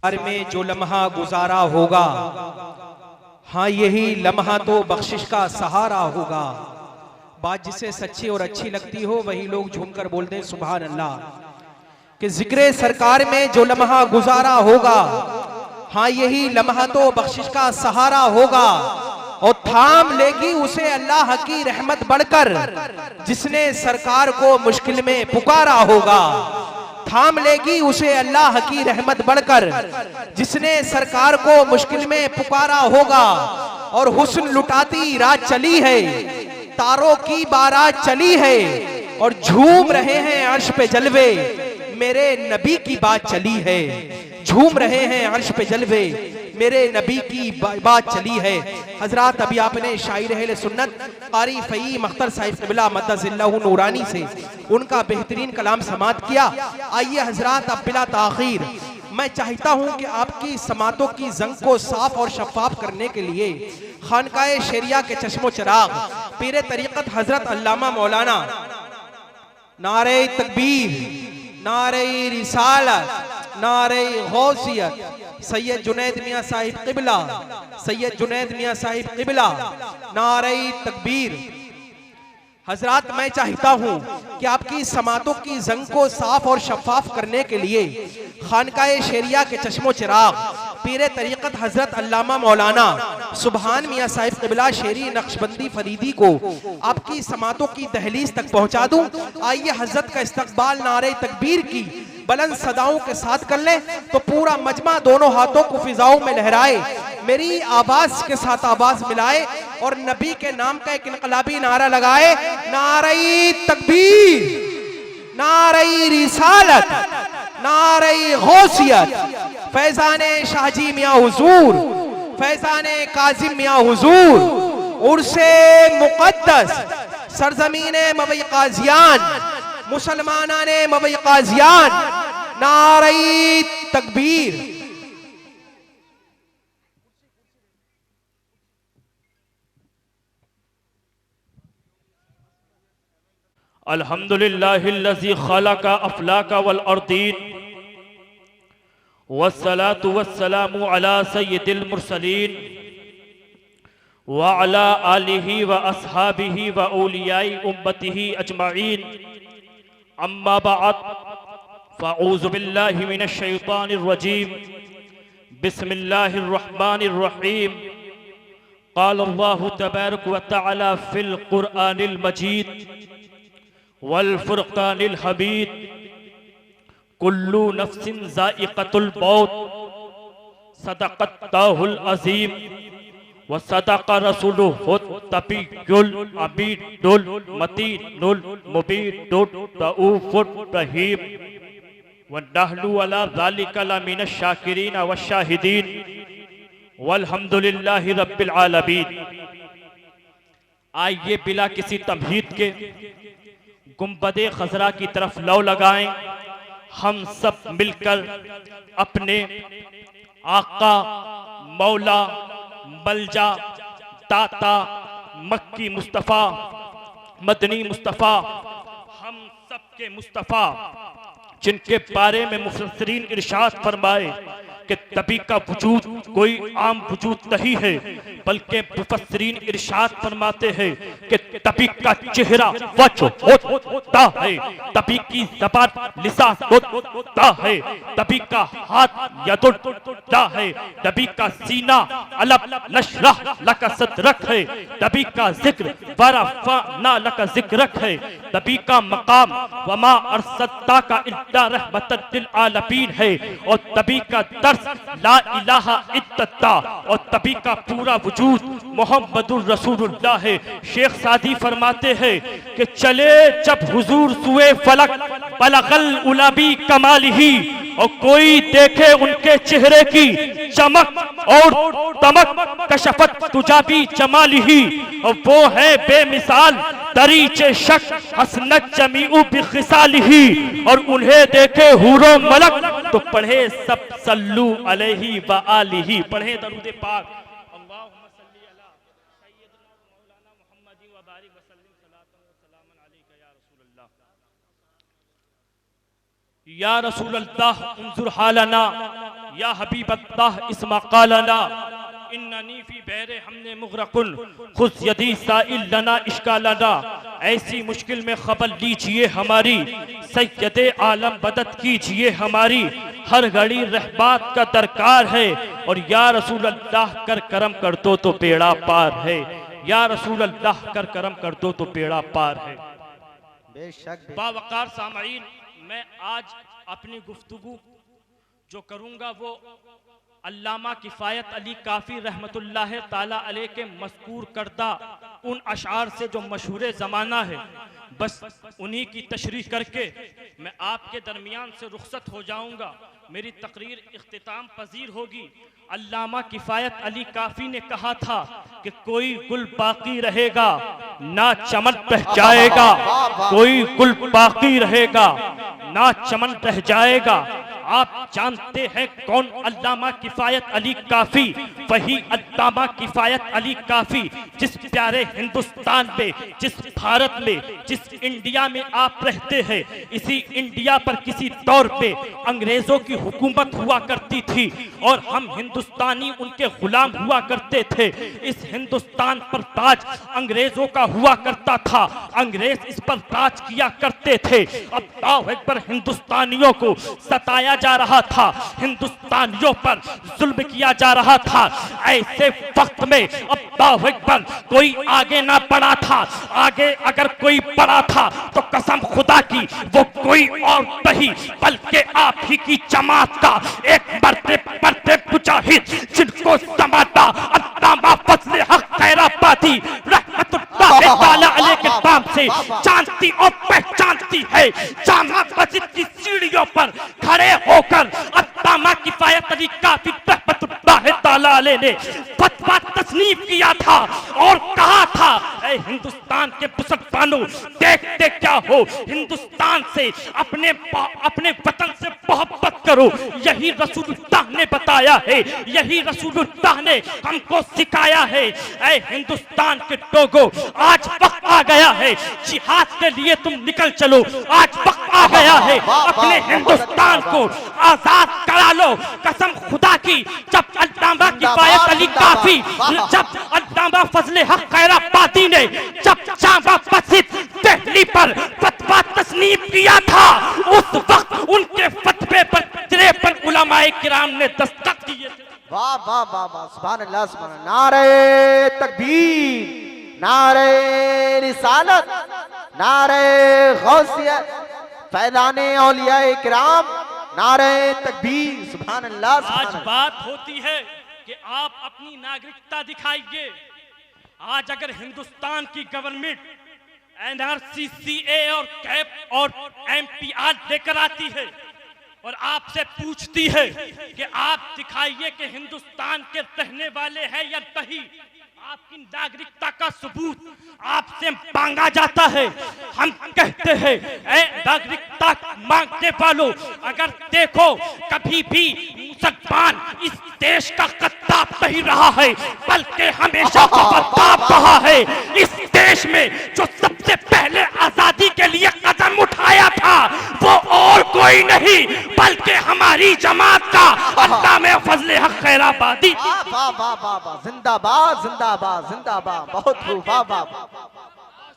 घर में जो लम्हा गुजारा होगा, हाँ यही लम्हा तो बख्शिश का सहारा होगा। बात जिसे सच्ची और अच्छी लगती हो वही लोग झूमकर बोलते हैं सुभान अल्लाह। कि जिक्रे सरकार में जो लम्हा गुजारा होगा, हाँ यही लम्हा तो बख्शिश का सहारा होगा। और थाम लेगी उसे अल्लाह की रहमत बढ़कर, जिसने सरकार को मुश्किल में पुकारा होगा। थाम लेगी उसे अल्लाह की रहमत बढ़कर, जिसने सरकार को मुश्किल में पुकारा होगा। और हुस्न लुटाती रात चली है, तारों की बारात चली है, और झूम रहे हैं अर्श पे जलवे, मेरे नबी की बात चली है। झूम रहे हैं अर्श पे जलवे, मेरे नबी की बात चली है। हजरात, अभी आपने शायर अहले सुन्नत क़ारी फ़ईम अख्तर साहिब क़िबला मद्दसिल्लाहु नूरानी से उनका बेहतरीन कलाम समात किया। आइए हजरात, अब बिला ताख़ीर मैं चाहता हूं कि आपकी समातों की जंग को साफ और शफाफ करने के लिए खानकाए शेरिया के चश्मो चिराग पीरे तरीक़त हजरत अल्लामा मौलाना नारे तकबीर, नारे रिसालत, नारे गौसियत सैयद जुनैद मियाँ साहिब क़िबला, सैयद जुनैद मियाँ साहिब क़िबला, नारे तकबीर। हजरात, मैं चाहता हूं कि आपकी समातों की जंग को साफ और शफाफ करने के लिए खानकाए शेरिया के चश्मो चिराग पीरे तरीक़त हजरत अल्लामा मौलाना सुभान मियाँ साहिब क़िबला शेरी नक्शबंदी फरीदी को आपकी समातों की दहलीज तक पहुंचा दूं। आइए हजरत का इस्तकबाल नारे तकबीर की बुलंद सदाओं के साथ कर ले, तो पूरा मजमा दोनों हाथों को फिजाओं में लहराए, मेरी आवाज के साथ आवाज मिलाए और नबी के नाम का एक इनकलाबी नारा लगाए, नारे तकबीर, नारे रिसालत, नारे गौसियत, फैजाने शाहजी मियाँ हुजूर, फैजाने काजिम मियाँ हुजूर, उर्से मुक़द्दस सरजमीने मवई काजियान, मुसलमानाने मवई काजियान, नारे तकबीर। अल्हम्दुलिल्लाहिल्लज़ी खलक़ा अफ़लाका वल अर्दीन वस्सलातु वस्सलामु अला सय्यिदिल मुरसलीन व अला आलिहि व अस्हाबिहि व औलियाई उम्मतिहि अजमईन, अम्मा बअद, फ़अऊज़ु बिल्लाहि मिनश शैतानिर रजीम, बिस्मिल्लाहिर रहमानिर रहीम। क़ाल अल्लाहु तबारक व तआला फ़िल क़ुरआनिल मजीद वल फ़ुरक़ानिल हमीद, कुल्लु नफ्सिन ज़ाइक़तुल मौत, सदक़ल्लाहुल अज़ीम व सदक़ रसूलुहुत तक़ियुल अमीनुल मतीनुल मुबीनुर रऊफ़ुर रहीम, व नहनु अला ज़ालिका लमिनश शाकिरीन व शाहिदीन, वल्हम्दुलिल्लाहि रब्बिल आलमीन। आइए बिला किसी तमहीद के गुंबदे खजरा की तरफ लौ लगाएं। हम सब मिलकर अपने आका, मौला, मलजा, दाता, मक्की मुस्तफ़ा, मदनी मुस्तफ़ा, हम सब के मुस्तफ़ा, जिनके बारे में मुफस्सिरीन इरशाद फरमाए कि तबी का वजूद कोई आम वजूद नहीं है, बल्कि मुफस्सिरीन इरशाद फरमाते हैं कि तबी का चेहरा वजह होता है, तबी की ज़बान लिसान होता है, तबी का हाथ यदुल होता है, तबी का सीना अलम नशरह लका सदरक है, तबी का जिक्र वरफ़अना लका ज़िक्रक है, तबी का मकाम वमा अरसलनाका इल्ला रहमतल लिल आलमीन है, और तबी का दर्स ला इलाहा इल्लल्लाह, और तबी का पूरा वजूद मोहम्मदुर रसूलुल्लाह है। शेख सादी फरमाते हैं कि चले जब हुजूर सुए फलक बलगल उलाबी कमालिही, और कोई देखे उनके चेहरे की चमक और तमक, कशफत तुजाबी जमालिही, और वो है बेमिसाल दरीचे शक हसनत जमीउ बिखिसालिही, और उन्हें देखे हूरो मलक तो पढ़े सब सल्लू अलैहि व आलिही, पढ़े दरूद पाक। अल्लाहुम्मा सल्ली अला सय्यिदना मौलाना मुहम्मदिन व बारिक व सल्लिम सलातन व सलामन अलैका या रसूलल्लाह। या रसूल अल्लाह उन्जुर हालना, या हबीब अल्लाह इस्मा कालना, इन्ननी फी बहरे हमने मुगरकुन खुद यदी साइल लना इश्कालना। ऐसी मुश्किल में खबर लीजिए हमारी, सैयदे आलम बदत कीजिए हमारी, हर घड़ी रहबात का दरकार है, और या रसूल अल्लाह कर करम कर दो तो बेड़ा पार है, या रसूल अल्लाह कर करम कर दो तो बेड़ा पार है। बेशक बावकार सामईन, मैं आज अपनी गुफ्तगू जो करूंगा वो अल्लामा किफ़ायत अली काफ़ी रहमतुल्लाह ताला अलैह के मज़कूर करदा उन अशार से जो मशहूर ज़माना है, बस उन्हीं की तशरीह करके मैं आपके दरमियान से रुखसत हो जाऊंगा। मेरी तकरीर इख्तिताम पजीर होगी। अल्लामा किफ़ायत अली काफ़ी ने कहा था कि कोई गुल बाकी रहेगा ना चमन रह जाएगा, कोई गुल बाकी रहेगा ना चमन रह जाएगा। आप जानते हैं कौन अल्लामा किफ़ायत अली काफ़ी? वही अल्लामा किफ़ायत अली काफ़ी जिस प्यारे हिंदुस्तान में, जिस भारत में, जिस इंडिया में आप रहते हैं, इसी इंडिया पर किसी तौर पे अंग्रेजों की हुकूमत हुआ करती थी और हम हिंदुस्तानी उनके गुलाम हुआ करते थे। इस हिंदुस्तान पर ताज अंग्रेजों का हुआ करता था, अंग्रेज इस पर ताज किया करते थे। अब दाव पर हिंदुस्तानियों को सताया जा रहा था, हिंदुस्तानियों पर जुल्म किया जा रहा था। ऐसे वक्त में अब दाव पर कोई आगे ना बढ़ा था, आगे अगर कोई बढ़ा था तो कसम खुदा की वो कोई और नहीं बल्कि आप ही की जमात का एक बढ़ते मुजाहिद जिनको समाता अल्लामा फजले हक खैराबादी रहमतुल्लाह ताला अलैह के नाम से जानती और पहचानती है। जामा मस्जिद की सीढ़ियों पर खड़े होकर अल्लामा किफ़ायत अली काफ़ी रहमतुल्लाह ताला अलैह ने फतवा तस्नीफ किया था और कहा था, ऐ हिंदुस्तान के मुसलमानों, देखते क्या हो, हिंदुस्तान से अपने वतन से मोहब्बत करो। यही रसूलुल्लाह ने बताया है, यही रसूलुल्लाह ने हमको सिखाया है। ऐ हिंदुस्तान के लोगों, आज वक्त आ गया है, जिहाद के लिए तुम निकल चलो। आज वक्त आ गया है, अपने हिंदुस्तान को आजाद करा लो। कसम खुदा की, जब अल्लामा किफ़ायत अली काफ़ी, जब अल्लामा फजले हक खैराबादी ने जब जामा मस्जिद दिल्ली पर फतवा तस्नीफ किया था, उस वक्त उनके फतवे पर 53 उलमाए किराम ने दस्तखत किए थे। वाह वाह वाह वाह, सुभान अल्लाह सुभान अल्लाह। नारे तकबीर, नारे रिसालत, नारे गौसियत, फैज़ाने औलियाए किराम, नारे तकबीर, सुभान अल्लाह। आज बात होती है कि आप अपनी नागरिकता दिखाइए। आज अगर हिंदुस्तान की गवर्नमेंट एनआरसी, सीए और कैप और एमपीआर लेकर आती है और आपसे पूछती है कि आप दिखाइए कि हिंदुस्तान के रहने वाले हैं या नहीं, आपकी नागरिकता का सबूत आपसे मांगा जाता है। हम कहते हैं, ऐ नागरिकता मांगने वालों, अगर देखो कभी भी मुसलमान इस देश का गद्दार नहीं रहा है, बल्कि हमेशा गद्दार रहा है। इस देश में जो सबसे पहले आजादी के लिए कदम उठाया था वो और कोई नहीं बल्कि हमारी जमात का अल्लामा फजले हक खैराबादी। वाह वाह वाह वाह, जिंदाबाद जिंदाबाद जिंदाबाद, बहुत खूब, वाह वाह।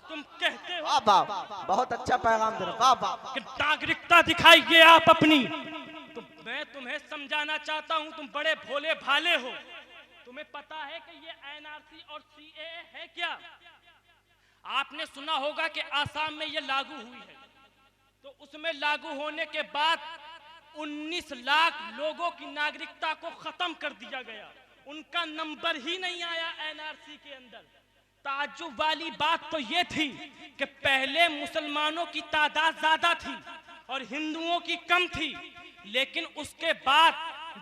तुम कहते हो वाह वाह, बहुत अच्छा पैगाम दे रहे, वाह वाह। कि नागरिकता दिखाइए आप अपनी, तो मैं तुम्हें समझाना चाहता हूं, तुम बड़े भोले भाले हो, तुम्हें पता है कि ये एनआरसी और सीएए है क्या? आपने सुना होगा कि आसाम में ये लागू हुई है, तो उसमें लागू होने के बाद 19 लाख लोगों की नागरिकता को खत्म कर दिया गया, उनका नंबर ही नहीं आया एनआरसी के अंदर। ताज्जुब वाली बात तो ये थी कि पहले मुसलमानों की तादाद ज्यादा थी और हिंदुओं की कम थी, लेकिन उसके बाद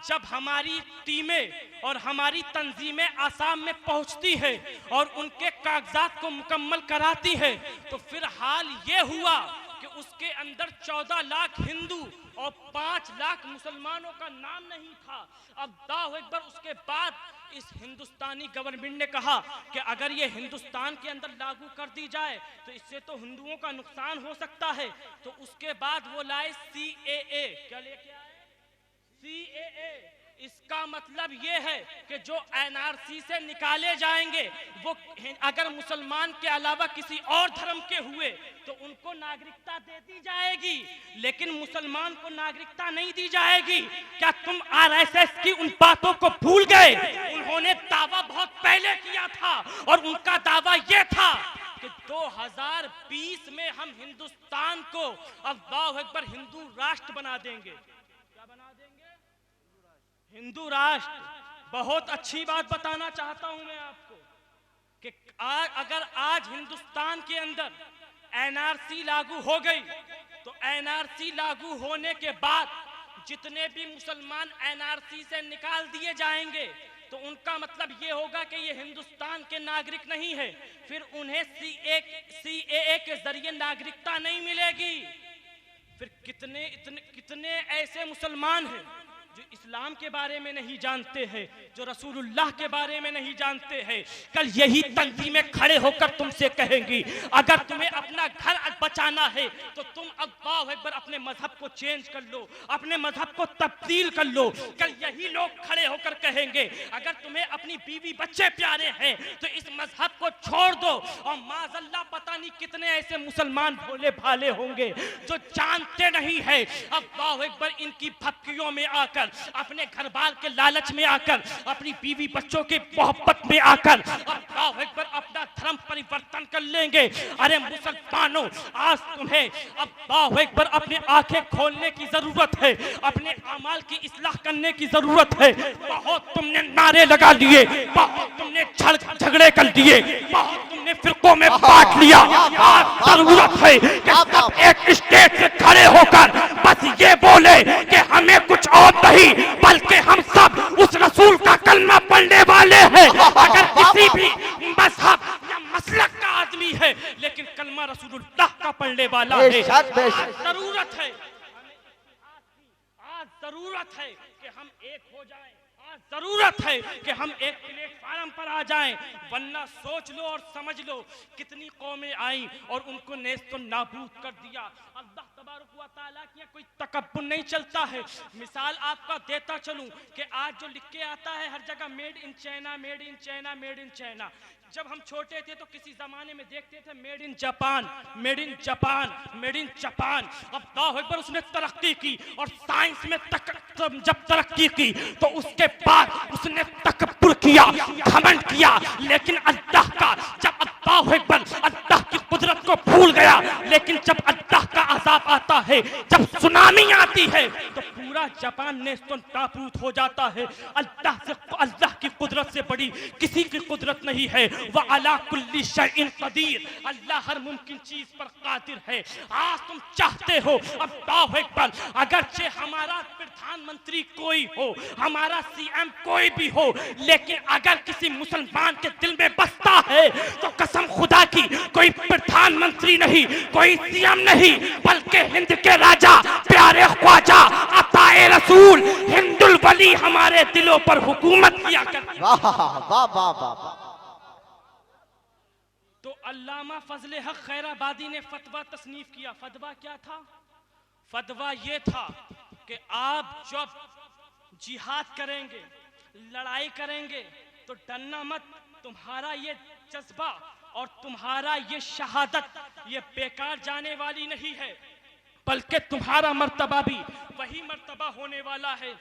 जब हमारी टीमें और हमारी तंजीमें आसाम में पहुंचती है और उनके कागजात को मुकम्मल कराती है, तो फिर हाल ये हुआ कि उसके अंदर 14 लाख हिंदू और 5 लाख मुसलमानों का नाम नहीं था। अल्लाहु अकबर। उसके बाद इस हिंदुस्तानी गवर्नमेंट ने कहा कि अगर ये हिंदुस्तान के अंदर लागू कर दी जाए तो इससे तो हिंदुओं का नुकसान हो सकता है। तो उसके बाद वो लाए CAA। क्या लेके आए? CAA। इसका मतलब ये है कि जो NRC से निकाले जाएंगे वो अगर मुसलमान के अलावा किसी और धर्म के हुए तो उनको नागरिकता दे दी जाएगी, लेकिन मुसलमान को नागरिकता नहीं दी जाएगी। क्या तुम RSS की उन बातों को भूल गए? उन्होंने दावा बहुत पहले किया था और उनका दावा ये था कि 2020 में हम हिंदुस्तान को अल्लाहु अकबर हिंदू राष्ट्र बना देंगे। क्या बना देंगे? हिंदू राष्ट्र। बहुत अच्छी बात बताना चाहता हूं मैं आपको कि अगर आज हिंदुस्तान के अंदर NRC लागू हो गई तो NRC लागू होने के बाद जितने भी मुसलमान NRC से निकाल दिए जाएंगे तो उनका मतलब ये होगा कि ये हिंदुस्तान के नागरिक नहीं है, फिर उन्हें CAA के जरिए नागरिकता नहीं मिलेगी। फिर कितने ऐसे मुसलमान हैं जो इस्लाम के बारे में नहीं जानते हैं, जो रसूलुल्लाह के बारे में नहीं जानते हैं। कल यही तंजीमें खड़े होकर तुमसे कहेंगी अगर तुम्हें अपना घर बचाना है तो तुम अल्लाहु अकबर अपने मजहब को चेंज कर लो, अपने मजहब को तब्दील कर लो। कल यही लोग खड़े होकर कहेंगे अगर तुम्हें अपनी बीवी बच्चे प्यारे हैं तो इस मजहब को छोड़ दो। और माज़अल्लाह पता नहीं कितने ऐसे मुसलमान भोले भाले होंगे जो जानते नहीं है अल्लाहु अकबर इनकी भक्तियों में आकर, अपने घर बार के लालच में आकर, अपनी बीवी बच्चों की मोहब्बत में आकर अल्लाहु अकबर अपना धर्म परिवर्तन कर लेंगे। अरे मुसलमानों, आज तुम्हें अल्लाहु अकबर अपनी आंखें खोलने की जरूरत है, अपने अमाल की इस्लाह करने की जरूरत है। बहुत तुमने नारे लगा लिए, बहुत तुमने झगड़े कर दिए, बहुत तुमने फिरकों में बांट लिया। आज जरूरत है कि सब एक स्टेज से खड़े होकर बस ये बोले कि हमें कुछ और नहीं बल्कि हम सब उस रसूल का कलमा पढ़ने वाले हैं। अगर किसी भी मजहब या मसलक का आदमी है लेकिन कलमा रसूलुल्लाह का पढ़ने वाला है। जरूरत है, आज जरूरत है कि हम एक हो जाएं। आज जरूरत है कि हम एक प्लेटफार्म पर आ जाएं, वरना सोच लो और समझ लो कितनी कौमें आई और उनको नेस्त नाबूद कर दिया। अल्लाह तबारक व तआला की कोई तकब्बुर नहीं चलता है। मिसाल आपका देता चलूं कि आज जो लिख के आता है हर जगह made in China, made in China, made in China. जब हम छोटे थे तो किसी जमाने में देखते थे made in Japan, made in Japan, made in Japan. अब अल्लाहु अकबर उसने तरक्की की और साइंस में जब तरक्की की तो उसके बाद उसने तकब्बुर किया, घमंड किया। लेकिन अल्लाह का जब अल्लाहु अकबर अल्लाह की कुदरत को भूल गया, लेकिन जब अल्लाह का अज़ाब आता है, जब सुनामी आती है तो पूरा जापान नेस्तों नाबूद हो जाता है। अल्लाह की कुदरत से बड़ी किसी की कुदरत नहीं है। व अला कुल्ली शैइन कदीर, अल्लाह हर मुमकिन चीज पर कादिर है। आज तुम चाहते हो अल्लाहु अकबर अगरचे हमारा प्रधानमंत्री कोई हो, हमारा CM कोई भी हो, लेकिन अगर किसी मुसलमान के दिल में बसता है तो कसम खुदा की कोई प्रधानमंत्री नहीं, कोई CM नहीं, बल्कि हिंद के राजा प्यारे ख्वाजा अताए रसूल हिंदुल वली हमारे दिलों पर हुकूमत किया करते। वाह वाह वाह वाह। तो अल्लामा फजले हक खैराबादी ने फतवा तसनीफ किया। फतवा क्या था? फतवा ये था कि आप जब जिहाद करेंगे, लड़ाई करेंगे तो डरना मत। तुम्हारा ये जज्बा और तुम्हारा ये शहादत ये बेकार जाने वाली नहीं है, बल्कि तुम्हारा मर्तबा भी वही मर्तबा होने वाला है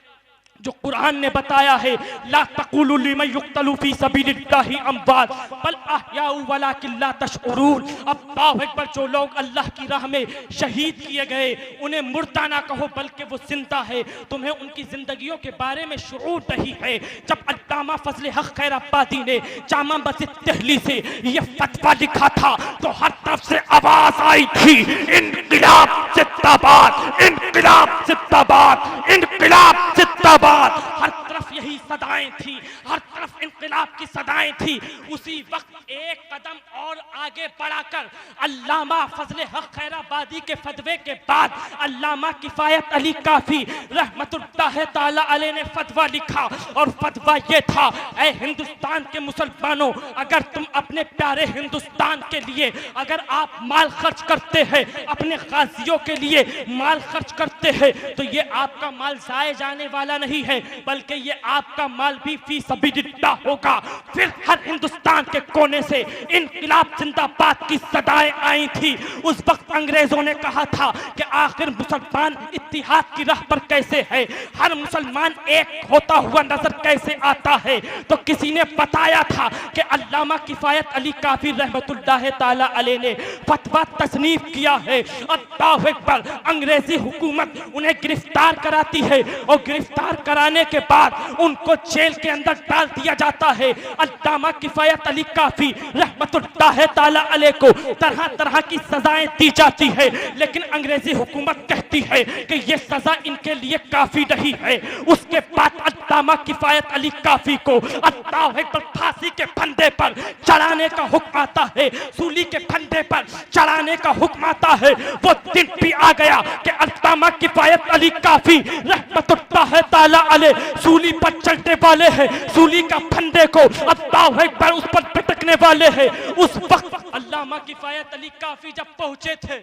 जो कुरान ने बताया है। ला तक़ूलू लिमन युक़्तलू फ़ी सबीलिल्लाहि अमवात बल अहयाउ वलाकिन ला तशऊरून। अल्लाहु अकबर, जो लोग अल्लाह की राह में शहीद किए गए उन्हें मुर्दा ना कहो बल्कि वो जिंदा है। तुम्हें उनकी जिंदगियों के बारे में शुऊर नहीं है। जब अल्लामा फजले हक खैराबादी ने जामा मस्जिद दिल्ली से ये फतवा लिखा था तो हर तरफ से आवाज आई थी, इनकलाब जिंदाबाद, इनकलाब जिंदाबाद, इनकलाब जिंदाबाद। हर तरफ यही सदाएं थी, हर तरफ इंकलाब की सदाएं थी, उसी वक्त एक कदम और आगे बढ़ाकर अल्लामा फजले हक खैराबादी के फतवे के बाद अल्लामा किफायत अली काफी रहमतुल्लाह ताला अलैह ने फतवा लिखा। और फतवा ये था, ऐ हिंदुस्तान के मुसलमानों, अगर तुम अपने प्यारे हिंदुस्तान के लिए अगर आप माल खर्च करते हैं, अपने गाजियों के लिए माल खर्च करते हैं, तो ये आपका माल जाए जाने वाला नहीं है, बल्कि ये आपका माल भी फी सबीलिल्लाह होगा। फिर हर हिंदुस्तान के कोने से इनकलाब जिंदाबाद की सदाएं आई थी। उस वक्त अंग्रेजों ने कहा था कि आखिर मुसलमान इत्तिहाद की राह पर कैसे है, हर मुसलमान एक होता हुआ नजर कैसे आता है। तो किसी ने बताया था कि अल्लामा किफायत अली काफी रहमतुल्लाह ताला अलैह ने फतवा तसनीफ किया है। अल्लाहु अकबर, अंग्रेजी हुकूमत उन्हें गिरफ्तार कराती है और गिरफ्तार कराने के बाद उनको जेल के अंदर डाल दिया जाता है। अल्लामा किफायत अली काफी रहमतुल्लाह ताला अलैह को तरह तरह की सजाएं दी जाती है, लेकिन अंग्रेजी हुकूमत कहती है कि ये सजा इनके लिए काफी नहीं है। उसके बाद अल्लामा किफायत अली काफी को अल्लाहु अकबर फांसी के फंदे पर चढ़ाने का हुक्म आता है, सूली के फंदे पर चढ़ाने का हुक्म आता है। वो दिन भी आ गया कि अल्लामा किफायत अली काफी रहमतुल्लाह ताला अलैह सूली पर चलने वाले हैं, सूली का फंदे को अल्लाहु अकबर उस पर पटकने वाले हैं। उस वक्त अल्लामा किफायत अली काफी जब पहुंचे थे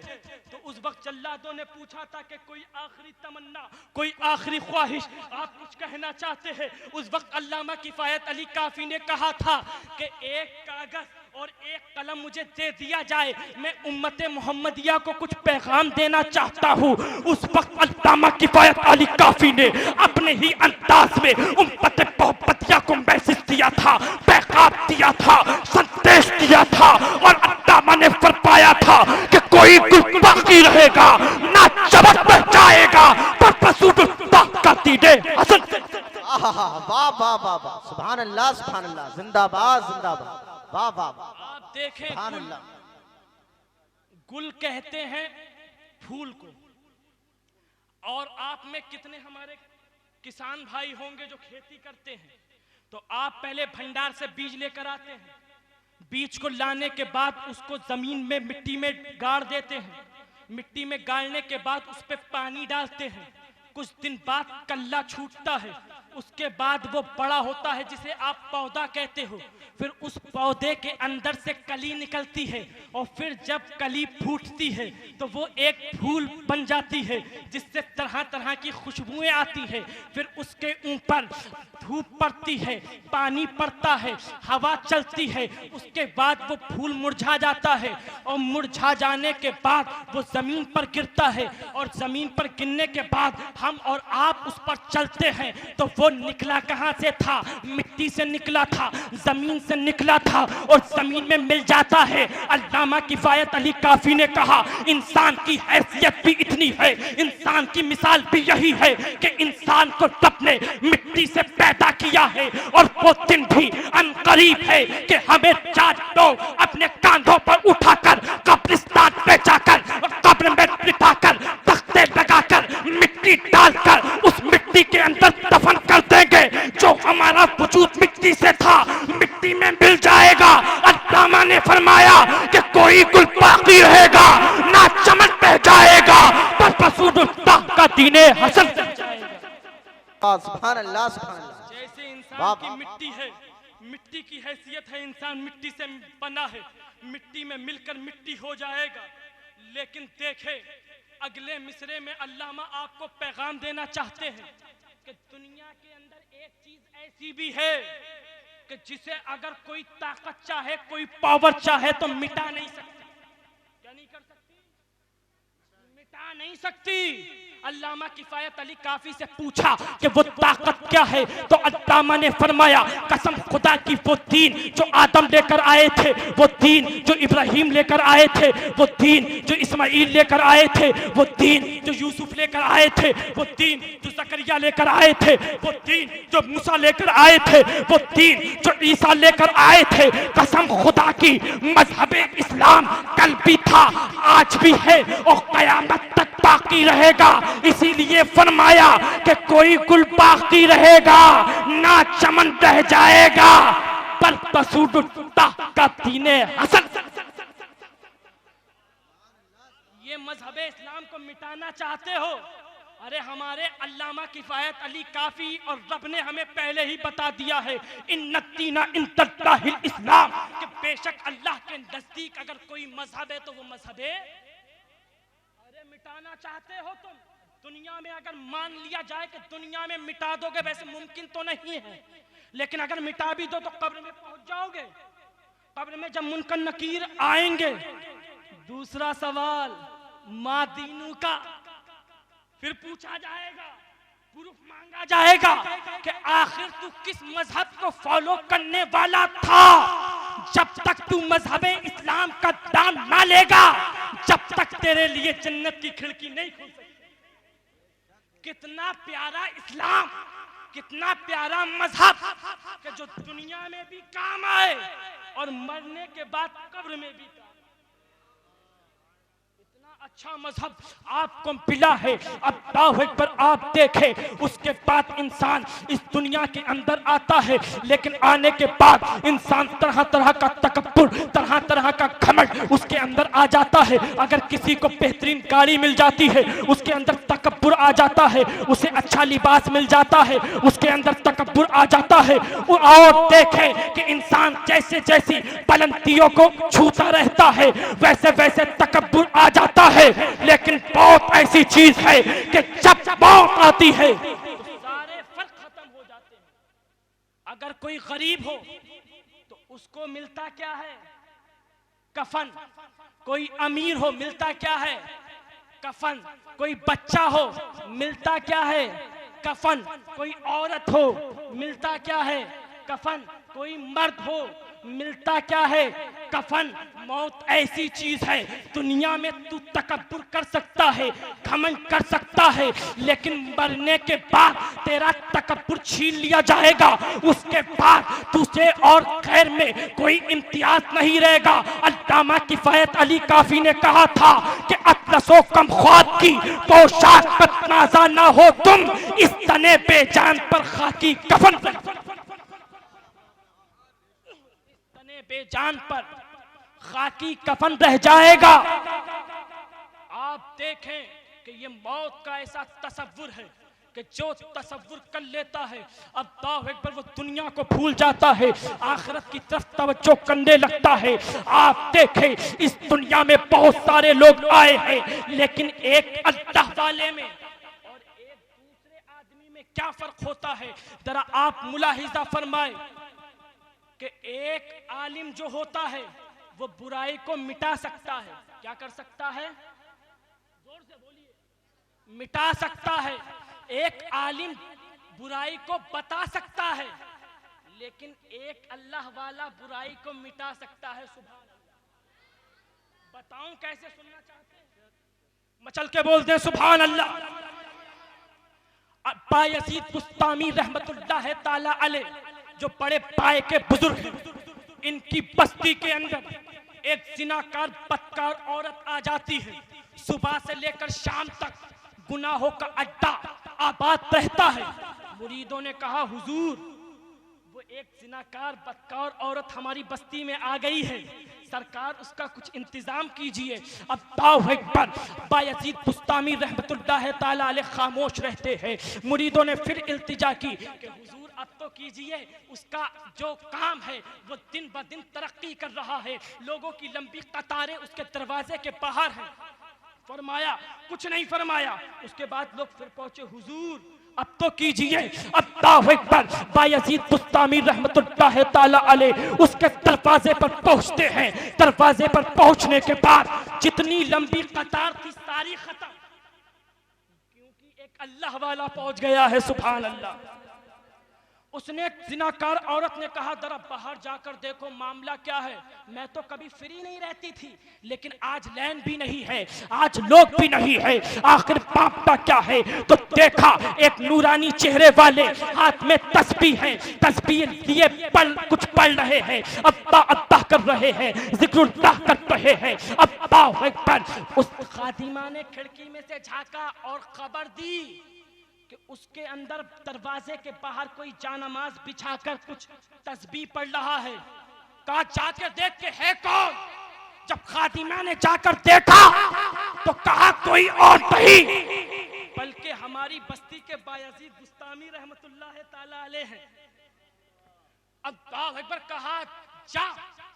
तो उस वक्त जल्लादों ने पूछा था कि कोई आखिरी तमन्ना, कोई आखिरी ख्वाहिश, आप कुछ कहना चाहते हैं? उस वक्त अल्लामा किफायत अली काफी ने कहा था कि एक कागज और एक कलम मुझे दे दिया जाए, मैं उम्मते मोहम्मदिया को कुछ पैगाम देना चाहता हूँ। उस वक्त अल्लामा किफायत अली काफी ने अपने ही अंदाज में उम्मते मोहम्मदिया को मैसेज दिया था, पैगाम दिया था, संदेश दिया था। और अल्लामा ने फरमाया था कि कोई गुल बाकी रहेगा ना चमक बह जाएगा, पर रसूलुल्लाह का दीने हसन। वाह वाह वाह वाह, सुभान अल्लाह सुभान अल्लाह, जिंदाबाद जिंदाबाद, वाह वाह वाह। आप देखें, सुभान अल्लाह। गुल कहते हैं फूल को, और आप में कितने हमारे किसान भाई होंगे जो खेती करते हैं, तो आप पहले भंडार से बीज लेकर आते हैं, बीज को लाने के बाद उसको जमीन में मिट्टी में गाड़ देते हैं, मिट्टी में गाड़ने के बाद उस पर पानी डालते हैं, कुछ दिन बाद कल्ला छूटता है, उसके बाद वो बड़ा होता है जिसे आप पौधा कहते हो। फिर उस पौधे के अंदर से कली निकलती है और फिर जब कली फूटती है तो वो एक फूल बन जाती है जिससे तरह तरह की खुशबुएं आती है। फिर उसके ऊपर धूप पड़ती है, पानी पड़ता है, हवा चलती है, उसके बाद वो फूल मुरझा जाता है और मुरझा जाने के बाद वो जमीन पर गिरता है और जमीन पर गिरने के बाद हम और आप उस पर चलते हैं। तो वो निकला कहाँ से था? मिट्टी से निकला था, जमीन से निकला था और जमीन में मिल जाता है। अल्लामा किफायत अली काफी ने कहा इंसान की हैसियत भी इतनी है, इंसान की मिसाल भी यही है कि इंसान को रब ने मिट्टी से पैदा किया है और वो दिन भी अनकरीब है कि हमें 4 लोग अपने कांधों पर उठाकर कब्रिस्तान पे जाकर कब्र में बिठाकर तख्ते लगाकर मिट्टी डालकर उस मिट्टी के अंदर दफन कर देंगे। जो हमारा वजूद मिट्टी से था मिट्टी में मिल जाएगा। अल्लामा ने फरमाया कि कोई गुल बाकी रहेगा ना चमन बह जाएगा, पर रसूलुल्लाह का दीने हसन जाएगा। सुभान अल्लाह सुभान अल्लाह। जैसे इंसान की मिट्टी है, मिट्टी की हैसियत है, इंसान मिट्टी से बना है, मिट्टी में मिलकर मिट्टी हो जाएगा। लेकिन देखे अगले मिसरे में अल्लामा आपको पैगाम देना चाहते हैं कि दुनिया के अंदर एक चीज ऐसी भी है कि जिसे अगर कोई ताकत चाहे, कोई पावर चाहे तो मिटा नहीं सकती। क्या नहीं कर सकती? मिटा नहीं सकती। अल्लामा किफायत अली काफी से पूछा कि वो ताकत क्या है, तो अल्लामा ने फरमाया कसम खुदा की वो दीन जो आदम लेकर आए थे, वो दीन जो इब्राहिम लेकर आए थे, वो दीन जो इस्माइल लेकर आए थे, वो दीन जो यूसुफ लेकर आए थे, वो दीन जो जकरिया लेकर आए थे, वो दीन जो मूसा लेकर आए थे, वो दीन जो ईसा लेकर आए थे, कसम खुदा की मजहबे इस्लाम कल भी था, आज भी है और कयामत तक बाकी रहेगा। इसीलिए फरमाया कि कोई गुल बाकी रहेगा ना चमन रह जाएगा। पर तसूदुत्ता का दीने हसन। ये मजहब इस्लाम को मिटाना चाहते हो? अरे हमारे अल्लामा किफायत अली काफी और रब ने हमें पहले ही बता दिया है इन्नतीना इंतदाहिल इस्लाम, कि बेशक अल्लाह के नजदीक अगर कोई मजहब है तो वो मजहब है। अरे मिटाना चाहते हो तुम? दुनिया में अगर मान लिया जाए कि दुनिया में मिटा दोगे, वैसे मुमकिन तो नहीं है, लेकिन अगर मिटा भी दो तो कब्र में पहुंच जाओगे। कब्र में जब मुनकर नकीर आएंगे, दूसरा सवाल माँ दीनू का, फिर पूछा जाएगा, प्रूफ मांगा जाएगा कि आखिर तू किस मजहब को फॉलो करने वाला था। जब तक तू मजहब इस्लाम का दाम ना लेगा, जब तक तेरे लिए जन्नत की खिड़की नहीं खुल सकती। कितना प्यारा इस्लाम, कितना प्यारा मजहब कि जो दुनिया में भी काम आए और मरने के बाद कब्र में भी काम। अच्छा मजहब आपको मिला है। अब दावे पर आप देखें, उसके बाद इंसान इस दुनिया के अंदर आता है, लेकिन आने के बाद इंसान तरह तरह का तकब्बुर, तरह तरह का घमंड उसके अंदर आ जाता है। अगर किसी को बेहतरीन गाड़ी मिल जाती है, उसके अंदर तकब्बुर आ जाता है। उसे अच्छा लिबास मिल जाता है, उसके अंदर तकब्बुर आ जाता है। और देखें कि इंसान जैसे जैसी बुलंदियों को छूता रहता है, वैसे वैसे तकब्बुर आ जाता है। लेकिन बहुत ऐसी चीज है कि जब मौत आती है तो सारे फर्क खत्म हो जाते हैं। अगर कोई गरीब हो तो उसको मिलता क्या है? कफन। कोई अमीर हो मिलता क्या है? कफन। कोई बच्चा हो मिलता क्या है? कफन। कोई औरत हो मिलता क्या है? कफन। कोई मर्द हो मिलता क्या है? कफन। मौत ऐसी चीज है, दुनिया में तू तकब्बुर कर सकता है, घमंड कर सकता है, लेकिन मरने के बाद तेरा तकब्बुर छीन लिया जाएगा। उसके बाद तुझे और खैर में कोई इम्तियाज नहीं रहेगा। अल्लामा किफायत अली काफी ने कहा था कि अतलसो कम ख्वाब की पोशाक बदनाजा ना हो तुम, इस तने बेजान पर खाकी कफन। बेजान पर खाकी कफन रह जाएगा। आप देखें कि ये मौत का ऐसा तसव्वुर है कि जो तसव्वुर कर लेता है, अल्लाह अकबर, वो दुनिया को भूल जाता है, आखिरत की तरफ तवज्जो करने लगता है। आप देखें इस दुनिया में बहुत सारे लोग आए हैं, लेकिन एक अल्लाह वाले में और एक दूसरे आदमी में क्या फर्क होता है? जरा आप मुलाहिजा फरमाए कि एक आलिम जो होता है वो बुराई को मिटा सकता है। क्या कर सकता है? जोर से बोलिए। मिटा सकता है। एक आलिम बुराई को बता सकता है, लेकिन एक अल्लाह वाला बुराई को मिटा सकता है। सुभान अल्लाह। बताऊं कैसे? सुनना चाहते हैं? मचल के बोलते हैं सुभान अल्लाह। बायजीद बुस्तामी रहमतुल्लाह ताला अलैह, जो बड़े पाए के बुजुर्ग हैं, इनकी बस्ती के अंदर एक जिनाकार बदकार औरत आ जाती है। सुबह से लेकर शाम तक गुनाहों का अड्डा आबाद रहता है। मुरीदों ने कहा, हुजूर, वो एक जिनाकार बदकार औरत हमारी बस्ती में आ गई है, सरकार उसका कुछ इंतजाम कीजिए। अल्लाहु अकबर। बायजीद बुस्तामी रहमतुल्लाह ताला अलैह खामोश रहते हैं। मुरीदों ने फिर इल्तिजा की कि हुजूर अब तो कीजिए, उसका जो काम है वो दिन ब दिन तरक्की कर रहा है, लोगों की लंबी कतारें उसके दरवाजे के बाहर हैं। फरमाया, कुछ नहीं फरमाया। उसके बाद लोग फिर पहुंचे, हुजूर अब तो कीजिए। अल्लाहु अकबर। बायजीद बुस्तामी रहमतुल्लाह ताला अलैह उसके दरवाजे पर पहुंचते हैं। दरवाजे पर पहुंचने के बाद जितनी लंबी कतार थी सारी खत्म, क्योंकि एक अल्लाह वाला पहुंच गया है। सुभान अल्लाह। उसने जिनाकार औरत ने कहा, जरा बाहर जाकर देखो मामला क्या है। मैं तो कभी फ्री नहीं रहती थी, लेकिन आज लैन भी नहीं है, आज लोग भी नहीं है, आखिर पापता क्या है? तो देखा एक नूरानी चेहरे वाले हाथ में तस्बीह है, तस्बीह लिए कुछ पढ़ रहे हैं, अल्लाह अल्लाह कर रहे हैं, जिक्रुल्लाह कर रहे हैं। अल्लाहु अकबर। उस खादिमा ने खिड़की में से झांका और खबर दी कि उसके अंदर दरवाजे के बाहर कोई जानमाज बिछाकर कुछ तस्बीह पढ़ रहा है। कहा जाकर देख के है कौन? जब खातिमा ने जाकर देखा तो कहा कोई और नहीं बल्कि हमारी बस्ती के बायजीद बुस्तामी रहमतुल्लाह ताला अलैह हैं। अल्लाह अकबर कहा जा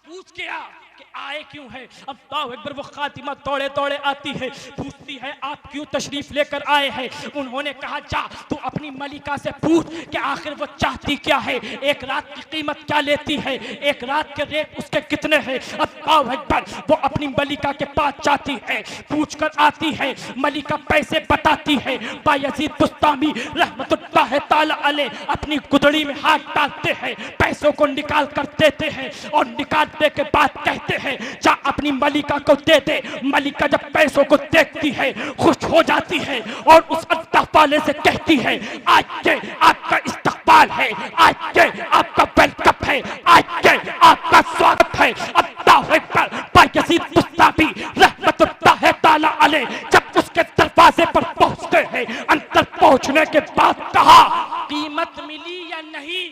पूछ के आ कि आए क्यों है। अल्लाह अकबर वो खातिमा दौड़े दौड़े आती है, पूछती है आप क्यों तशरीफ लेकर आए हैं। उन्होंने कहा जा तू अपनी मलिका से पूछ कि आखिर वो चाहती क्या है, एक रात की कीमत क्या लेती है, एक रात के रेट उसके कितने हैं। अल्लाह अकबर वो अपनी मलिका के पास जाती है, पूछ कर आती है, मलिका पैसे बताती है। बायजीद बुस्तामी रहमतुल्लाह ताला अलैह अपनी गुदड़ी में हाथ डालते हैं, पैसों को निकाल कर देते हैं और निकालने के बाद कहते हैं जा अपनी मलिका को दे दे। मलिका जब पैसों को देखती है खुश हो जाती है और उस अल्लाह वाले से कहती है आज के आपका इस्तकबाल है, आज के आपका वेलकम है, आज के आपका स्वागत है। अल्लाह अकबर। बायजीद बुस्तामी रहमतुल्लाह ताला अलैह जब उसके दरवाजे पर पहुंचते हैं, अंदर पहुंचने के बाद कहा कीमत मिली या नहीं।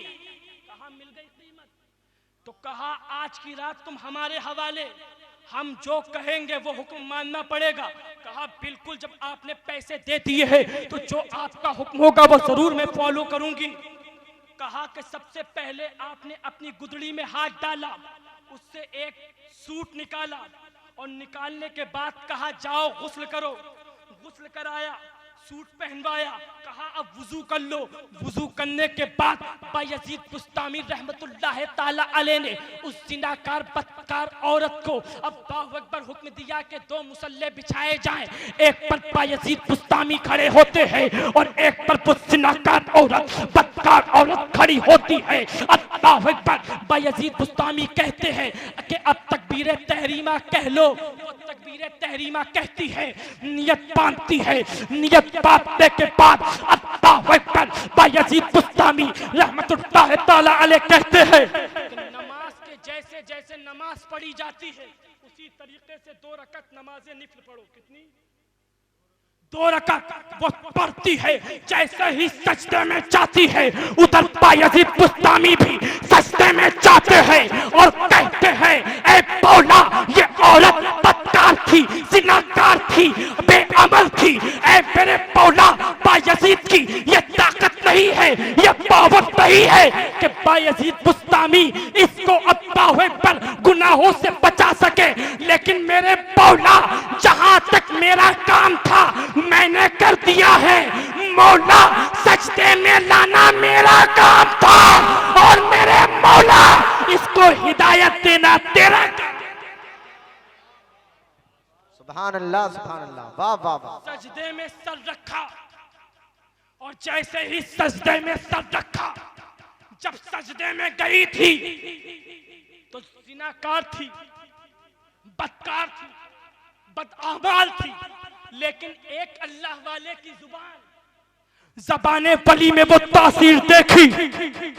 तो कहा आज की रात तुम हमारे हवाले, हम जो कहेंगे वो हुक्म मानना पड़ेगा। कहा बिल्कुल, जब आपने पैसे दे दिए हैं तो जो आपका हुक्म होगा वो जरूर मैं फॉलो करूंगी। कहा कि सबसे पहले आपने अपनी गुदड़ी में हाथ डाला, उससे एक सूट निकाला और निकालने के बाद कहा जाओ गुस्ल करो। गुस्ल कराया, सूट पहनवाया, कहा अब वुजू कर लो। वुजू करने के बाद बायजीद बुस्तामी रहमतुल्लाह ताला अलैह ने उस जिनाकार बदकार औरत को अल्लाहु अकबर हुक्म दिया कि दो मुसल्ले बिछाए जाएं। एक पर बायजीद बुस्तामी खड़े होते हैं और एक पर वो जिनाकार औरत बदकार औरत खड़ी होती है। अल्लाहु अकबर। बायजीद बुस्तामी कहते हैं कि अब तकबीर तहरीमा कह लो। वो तकबीर तहरीमा कहती है, नियत बांधती है, नियत बांधने के बाद अल्लाहु अकबर बायजीद बुस्तामी रहमतुल्लाह ताला अलैह कहते हैं नमाज के जैसे जैसे नमाज पढ़ी जाती है उसी तरीके से 2 रकअत नमाज़े निफल पढ़ो। कितनी? 2 रकअत वो पढ़ती है। जैसे ही सजदे में जाती है उधर बायजीद बुस्तामी भी सजदे में जाते हैं और कहते हैं ऐ मौला ये औरत बदकार थी, जिनाकार थी, बेअमल थी। ऐ मेरे मौला बायजीद की ये ताकत नहीं है, ये पावर नहीं है कि बायजीद बुस्तामी इसको अल्लाह पर गुनाहों से बचा सके। लेकिन मेरे मौला जहां तक मेरा काम था मैंने कर दिया है। मौला सजदे में लाना मेरा काम था और मेरे मौला इसको हिदायत देना तेरा काम। सुभान अल्लाह, सुभान अल्लाह, वाह वाह वाह। सजदे में सर रखा और जैसे ही सजदे में सर रखा, जब सजदे में गई थी तो जिनाकार थी, बदकार थी, बदआमाल थी। लेकिन एक अल्लाह वाले की ज़बाने वली में वो तासीर देखी,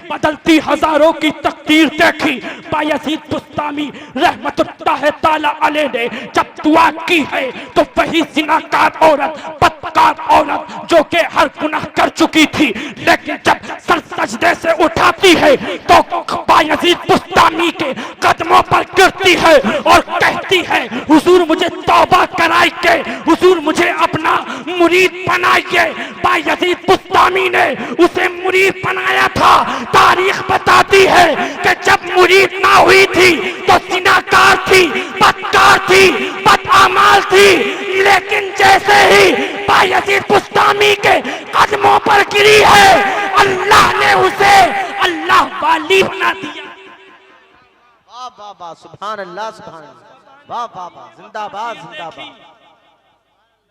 बदलती हजारों की तकदीर देखी। बायजीद बुस्तामी रहमतुल्लाह ताला अलैह ने जब दुआ की है तो वही जिनाकार औरत, बदकार औरत जो कि हर गुनाह कर चुकी थी, लेकिन जब सर सजदे से उठाती है तो बायजीद बुस्तामी के कदमों पर गिरती है और कहती है हुजूर मुझे तौबा कराइए, हुजूर मुझे अपना मुरीद बनाइए। बायजीद बुस्तामी ने उसे मुरीद बनाया था। तारीख बताती है कि जब मुरीद ना हुई थी तो जिनाकार थी, बदकार थी, बदआमाल थी। लेकिन जैसे ही बायजीद बुस्तामी के कदमों पर गिरी है, अल्लाह ने उसे अल्लाह वाली बना दिया। वाह वाह वाह, सुभान अल्लाह, सुभान अल्लाह, वाह वाह वाह, जिंदाबाद जिंदाबाद।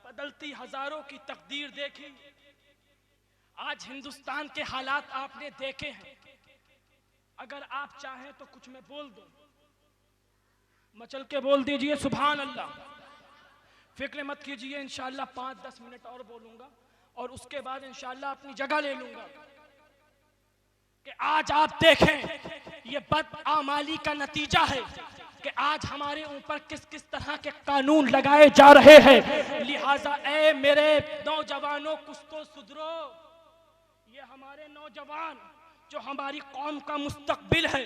बदलती हजारों की तकदीर देखी। आज हिंदुस्तान के हालात आपने देखे हैं। अगर आप चाहें तो कुछ मैं बोल दूं, मचल के बोल दीजिए सुभान अल्लाह। फिक्र मत कीजिए, इंशाअल्लाह 5-10 मिनट और बोलूंगा और उसके बाद इंशाअल्लाह अपनी जगह ले लूंगा। कि आज आप देखें ये बदआमाली का नतीजा है कि आज हमारे ऊपर किस किस तरह के कानून लगाए जा रहे हैं। लिहाजा ए मेरे नौजवानों कुछ तो सुधरो। ये हमारे नौजवान जो हमारी कौम का मुस्तकबिल है,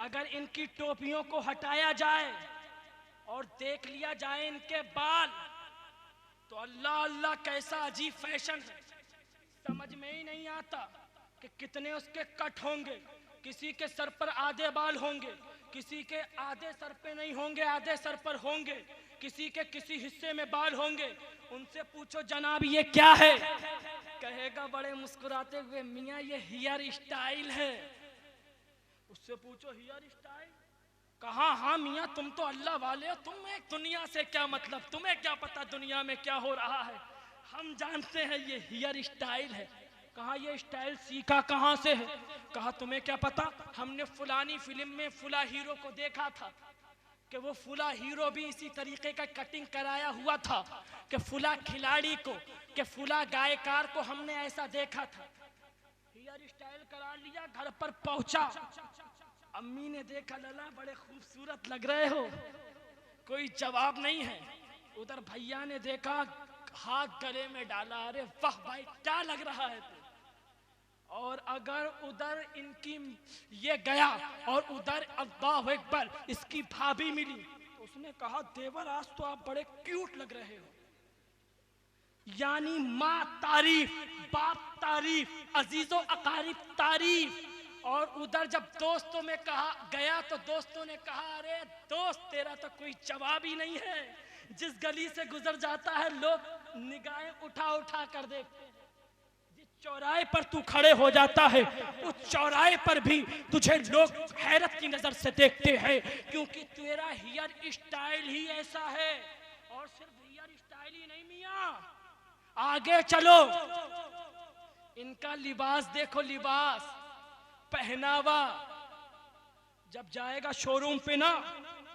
अगर इनकी टोपियों को हटाया जाए और देख लिया जाए इनके बाल, तो अल्लाह अल्लाह कैसा अजीब फैशन है। समझ में ही नहीं आता कि कितने उसके कट होंगे। किसी के सर पर आधे बाल होंगे, किसी के आधे सर पे नहीं होंगे, आधे सर पर होंगे, किसी के किसी हिस्से में बाल होंगे। उनसे पूछो जनाब ये क्या है, कहेगा बड़े मुस्कुराते हुए मियाँ ये हेयर स्टाइल है। उससे पूछो हेयर स्टाइल कहाँ? हाँ मियाँ तुम तो अल्लाह वाले हो, तुम्हें दुनिया से क्या मतलब, तुम्हें क्या पता दुनिया में क्या हो रहा है। हम जानते हैं ये हेयर स्टाइल है। कहा ये स्टाइल सीखा कहाँ से है? कहा तुम्हें क्या पता, हमने फुलानी फिल्म में फुला हीरो को देखा था कि वो फुला हीरो भी इसी तरीके का कटिंग कराया हुआ था, कि फुला खिलाड़ी को, कि फुला गायकार को हमने ऐसा देखा था। हेयर स्टाइल करा लिया, घर पर पहुंचा, अम्मी ने देखा लला बड़े खूबसूरत लग रहे हो, कोई जवाब नहीं है। उधर भैया ने देखा, हाथ गले में डाला, अरे वाह भाई क्या लग रहा है तू। और अगर उधर इनकी ये गया और उधर अल्लाह अकबर इसकी भाभी मिली, तो उसने कहा देवर आज तो आप बड़े क्यूट लग रहे हो। यानी माँ तारीफ, बाप तारीफ, अजीजो अकारिब तारीफ। और उधर जब दोस्तों में कहा गया तो दोस्तों ने कहा अरे दोस्त तेरा तो कोई जवाब ही नहीं है। जिस गली से गुजर जाता है लोग निगाहें उठा उठा कर देखते हैं। जिस चौराहे पर तू खड़े हो जाता है उस चौराहे पर भी तुझे लोग हैरत की नजर से देखते हैं, क्योंकि तेरा हेयर स्टाइल ही ऐसा है। और सिर्फ हेयर स्टाइल ही नहीं मियां, आगे चलो, इनका लिबास देखो, लिबास पहनावा। जब जाएगा शोरूम पे ना,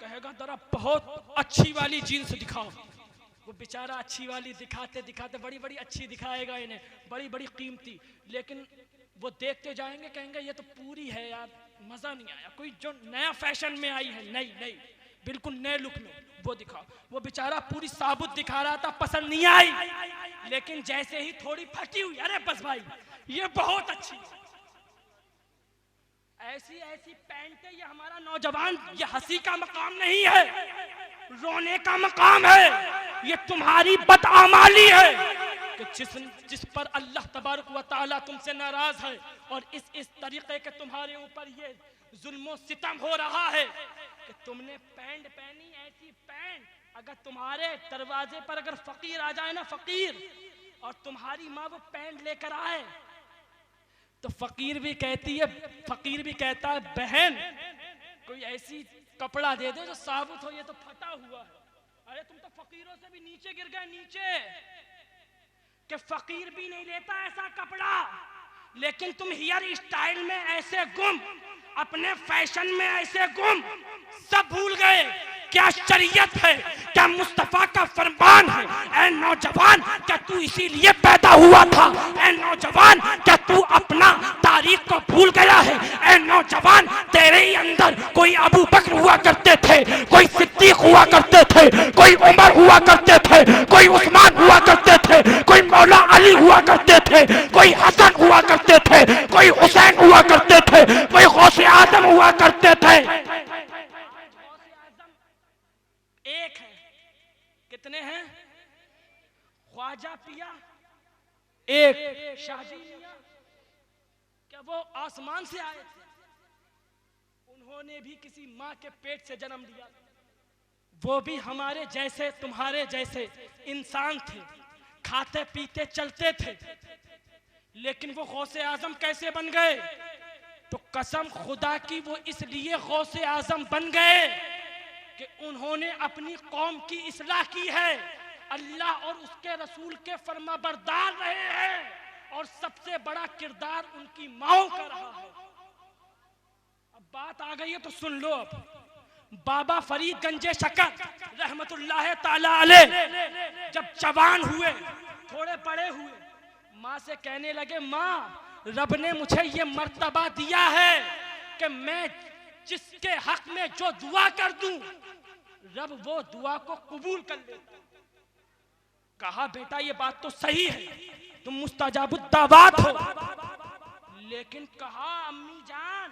कहेगा जरा बहुत अच्छी वाली जीन्स दिखाओ। वो बेचारा अच्छी वाली दिखाते दिखाते बड़ी बड़ी अच्छी दिखाएगा इन्हें, बड़ी बड़ी कीमती, लेकिन वो देखते जाएंगे कहेंगे ये तो पूरी है यार, मजा नहीं आया। कोई जो नया फैशन में आई है, नई नई बिल्कुल नए लुक में, वो दिखाओ। वो बेचारा पूरी साबुत दिखा रहा था, पसंद नहीं आई, लेकिन जैसे ही थोड़ी फटी हुई, अरे बस भाई ये बहुत अच्छी। ऐसी ऐसी पैंटें, ये हमारा नौजवान, ये हंसी का मकाम नहीं है, रोने का मकाम है। ये तुम्हारी बदआमाली है कि जिस पर अल्लाह तबारक व तआला तुमसे नाराज है, और इस तरीके के तुम्हारे ऊपर ये जुल्म सितम हो रहा है कि तुमने पैंट पहनी, ऐसी पैंट, अगर तुम्हारे दरवाजे पर अगर फकीर आ जाए ना, फकीर, और तुम्हारी माँ वो पैंट लेकर आए, तो फकीर भी कहता है बहन कोई ऐसी कपड़ा दे दो जो साबुत हो, ये तो फटा हुआ है। अरे तुम तो फकीरों से भी नीचे गिर गए, नीचे, कि फकीर भी नहीं लेता ऐसा कपड़ा, लेकिन तुम हेयर स्टाइल में ऐसे गुम, अपने फैशन में ऐसे गुम, सब भूल गए क्या शरीयत है, क्या मुस्तफा का फरमान है। ऐ नौजवान, क्या तू इसीलिए पैदा हुआ था? ऐ नौजवान, क्या तू अपना तारीख को भूल गया है? ऐ नौजवान, तेरे अंदर कोई अबू बकर हुआ करते थे, कोई सिद्दीक हुआ करते थे, कोई उमर हुआ करते थे, कोई उस्मान हुआ करते थे, कोई मौला अली हुआ करते थे, कोई हसन हुआ करते थे, कोई हुसैन हुआ करते थे, कोई गौसे आजम हुआ करते थे। एक है, कितने हैं? ख्वाजा पिया एक, शाहजी मियां, क्या वो आसमान से आए थे? उन्होंने भी किसी माँ के पेट से जन्म लिया, वो भी हमारे जैसे तुम्हारे जैसे इंसान थे, खाते पीते चलते थे, लेकिन वो गौसे आजम कैसे बन गए? तो कसम खुदा की वो इसलिए गौसे आजम बन गए कि उन्होंने अपनी कौम की इस्लाह की है, अल्लाह और उसके रसूल के फरमाबरदार रहे हैं, और सबसे बड़ा किरदार उनकी माओ का रहा है। अब बात आ गई है तो सुन लो। अब बाबा फरीद गंजे शकर रहमतुल्लाह ताला अलैह जब जवान हुए, थोड़े बड़े हुए, माँ से कहने लगे, माँ रब ने मुझे ये मर्तबा दिया है कि मैं जिसके हक में जो दुआ कर दूं, रब वो दुआ को कबूल कर लेता। कहा बेटा ये बात तो सही है, तुम मुस्तजाबुद दावात हो, लेकिन कहा अम्मी जान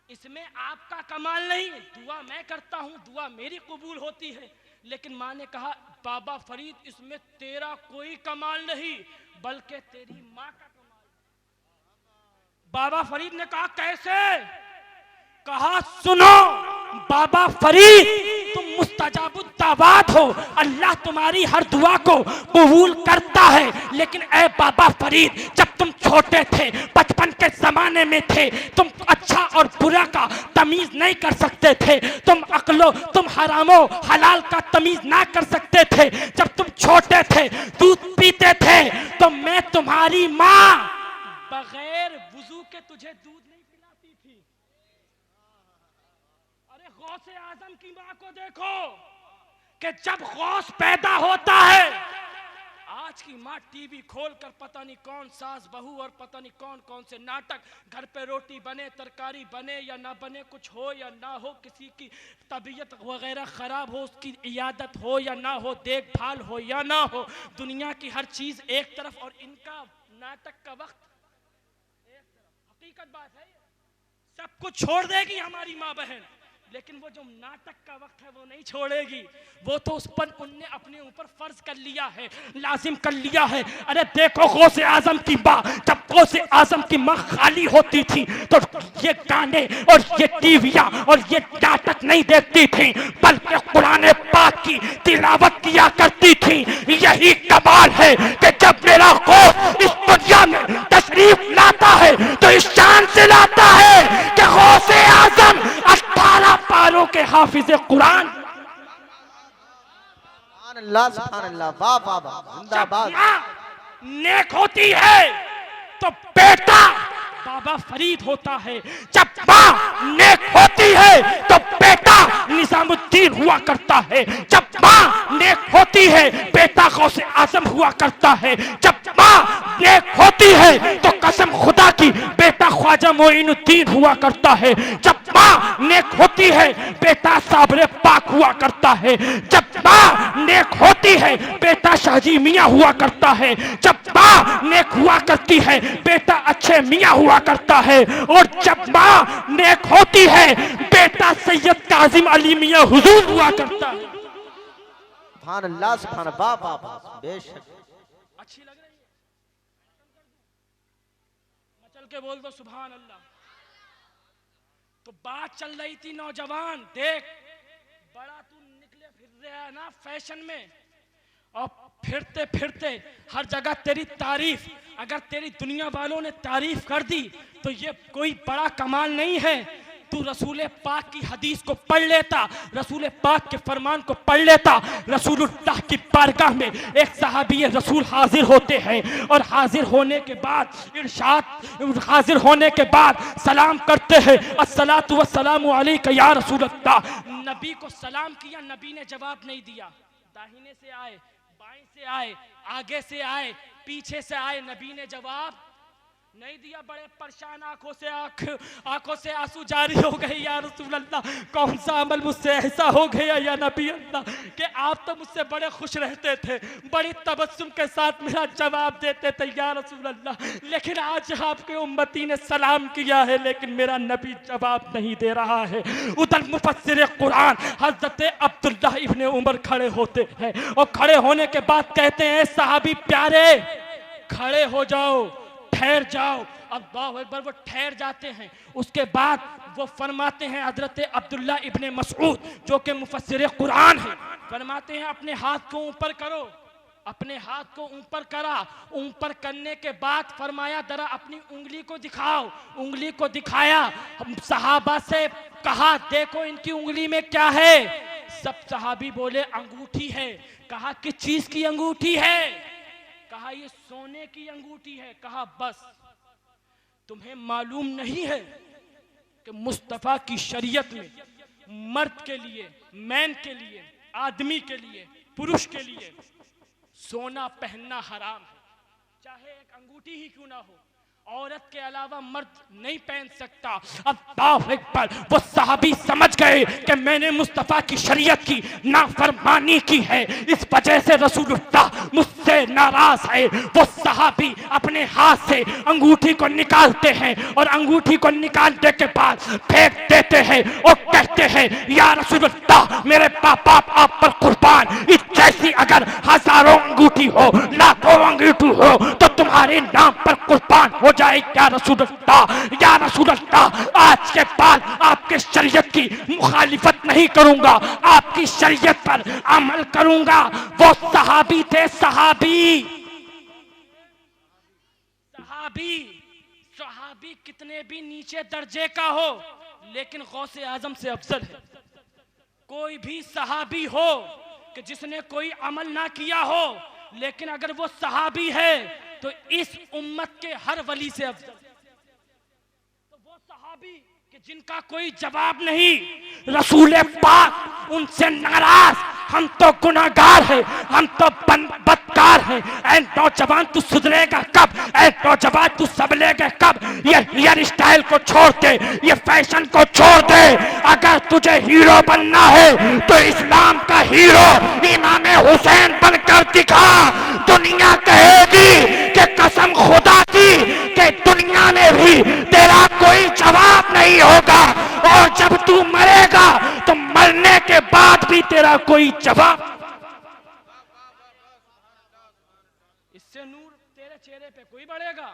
इसमें आपका कमाल नहीं, दुआ मैं करता हूँ, दुआ मेरी कबूल होती है। लेकिन माँ ने कहा बाबा फरीद इसमें तेरा कोई कमाल नहीं बल्कि तेरी माँ का कमाल। बाबा फरीद ने कहा कैसे? कहा सुनो बाबा फरीद तुम मुस्तजाबुद्दावात हो, अल्लाह तुम्हारी हर दुआ को कबूल करता है। लेकिन ए बाबा फरीद जब तुम छोटे थे, बचपन के जमाने में थे, तुम अच्छा और बुरा का तमीज नहीं कर सकते थे, तुम हरामो हलाल का तमीज ना कर सकते थे। जब तुम छोटे थे दूध पीते थे तो मैं तुम्हारी माँ बगैर वुजू के तुझे दूध नहीं पिलाती थी। अरे गौसे आजम की माँ को देखो कि जब गौस पैदा होता है, आज की माँ टीवी खोलकर पता नहीं कौन सास बहू और पता नहीं कौन कौन से नाटक, घर पे रोटी बने तरकारी बने या ना बने, कुछ हो या ना हो, किसी की तबीयत वगैरह खराब हो उसकी इयादत हो या ना हो, देखभाल हो या ना हो, दुनिया की हर चीज एक तरफ और इनका नाटक का वक्त एक तरफ। हकीकत बात है, सब कुछ छोड़ देगी हमारी माँ बहन, लेकिन वो जो नाटक का वक्त है वो नहीं छोड़ेगी। वो तो उस पर उनने अपने ऊपर फर्ज कर लिया है, लाजिम कर लिया है। अरे देखो गौसे आजम की माँ, जब गौसे आजम की माँ खाली होती थी तो ये गाने और ये टीवियां और ये नाटक नहीं देखती थी बल्कि कुरान पाक की तिलावत किया करती थी। यही कमाल है कि जब मेरा गौस इस दुनिया में तशरीफ लाता है तो इस शान से लाता है कि गौसे आजम 18 पारों के हाफिज कुरान। सुभान अल्लाह, वाह वाह वाह, जिंदाबाद। नेक होती है तो बेटा बाबा फरीद होता है, जब माँ नेक होती है तो बेटा निजामुद्दीन हुआ करता है, जब माँ नेक होती है बेटा गौसे आजम हुआ करता है, जब माँ नेक होती है तो कसम खुदा की बेटा ख्वाजा मोइनुद्दीन हुआ करता है, जब माँ नेक होती है बेटा साबरे पाक हुआ करता है, जब माँ नेक होती है बेटा शाहजी मियाँ हुआ करता है, जब माँ नेक हुआ करती है बेटा अच्छे मियाँ हुआ करता है, और जब माँ नेक होती है बेटा सैयद काजिम अली मियाँ हुजूर हुआ करता है। सुभान अल्लाह, सुभान अल्लाह, वाह वाह वाह, बेशक। अच्छी लग रही है? मचल के बोल दो सुभान अल्लाह। तो बात चल रही थी नौजवान, देख बड़ा तू निकले फिर रहा है ना फैशन में, और फिरते फिरते हर जगह तेरी तारीफ, अगर तेरी दुनिया वालों ने तारीफ कर दी तो ये कोई बड़ा कमाल नहीं है। तू रसूल पाक की हदीस को पढ़ लेता, रसूल पाक के फरमान को पढ़ लेता। रसूलुल्लाह की बारगाह में एक सहाबी रसूल हाजिर होते हैं और हाजिर होने के बाद इरशाद, हाजिर होने के बाद सलाम करते हैं, अस्सलातु वस्सलामु अलैका या रसूलल्लाह। नबी को सलाम किया, नबी ने जवाब नहीं दिया। दाहिने से आए, बाएं से आए, आगे से आए, पीछे से आए, नबी ने जवाब नहीं दिया। बड़े परेशान आंखों से आंसू जारी हो गए, या रसूल अल्लाह कौन सा अमल मुझसे ऐसा हो गया या नबी अल्लाह कि आप तो मुझसे बड़े खुश रहते थे, बड़ी तबस्सुम के साथ मेरा जवाब देते थे या रसूल अल्लाह, लेकिन आज आपके उम्मती ने सलाम किया है लेकिन मेरा नबी जवाब नहीं दे रहा है। उधर मुफस्सिर कुरान हजरत अब्दुल्लाह इब्ने उमर खड़े होते हैं और खड़े होने के बाद कहते हैं सहाबी प्यारे खड़े हो जाओ, ठहर जाओ। अल्लाहु अकबर, वो ठहर जाते हैं। उसके बाद वो फरमाते हैं हजरत अब्दुल्ला इब्ने मसऊद जो कि मुफस्सिर कुरान है, फरमाते हैं अपने हाथ को ऊपर करो। अपने हाथ को ऊपर करा, ऊपर करने के बाद फरमाया जरा अपनी उंगली को दिखाओ। उंगली को दिखाया, सहाबा से कहा देखो इनकी उंगली में क्या है। सब सहाबी बोले अंगूठी है। कहा किस चीज की अंगूठी है? कहा ये सोने की अंगूठी है। कहा बस तुम्हें मालूम नहीं है कि मुस्तफा की शरीयत में मर्द के लिए, मैन के लिए, आदमी के लिए, पुरुष के लिए सोना पहनना हराम है, चाहे एक अंगूठी ही क्यों ना हो। औरत के अलावा मर्द नहीं पहन सकता। अल्लाह अकबर। वो सहाबी समझ गए कि मैंने मुस्तफ़ा की शरीयत की नाफरमानी की है, इस वजह से रसूलुल्लाह मुझसे नाराज है। वो सहाबी अपने हाथ से अंगूठी को निकालते हैं और अंगूठी को निकालने के बाद फेंक देते हैं और कहते हैं या रसूलुल्लाह मेरे पापा आप पर कुर्बान, इस जैसी अगर हजारों अंगूठी हो, लाखों अंगूठी हो तो तुम्हारे नाम पर कुर्बान हो जाए क्या रसूलुल्लाह। या रसूलुल्लाह आज के बाद आपके शरीयत की मुखालिफत नहीं करूंगा, आपकी शरीयत पर अमल करूंगा। वो सहाबी थे, सहाबी कितने भी नीचे दर्जे का हो लेकिन गौसे आजम से अफजल है। कोई भी सहाबी हो कि जिसने कोई अमल ना किया हो लेकिन अगर वो सहाबी है तो इस उम्मत के हर वली से अफजल। तो वो सहाबी कि जिनका कोई जवाब नहीं, रसूल पाक उनसे नाराज, हम तो गुनाहगार हैं, हम तो बदकार हैं। ऐ नौजवान तू सुधरेगा कब, ऐ नौजवान तू संभलेगा कब। ये हेयर स्टाइल को छोड़ दे, ये फैशन को छोड़ दे। अगर तुझे हीरो बनना है तो इस्लाम का हीरो इमाम हुसैन बनकर दिखा। दुनिया कहेगी कि कसम खुदा की कि दुनिया में भी तेरा कोई जवाब नहीं होगा, और जब तू मरेगा तो मरने के बाद भी तेरा कोई जवाब। इससे नूर तेरे चेहरे पे कोई बढ़ेगा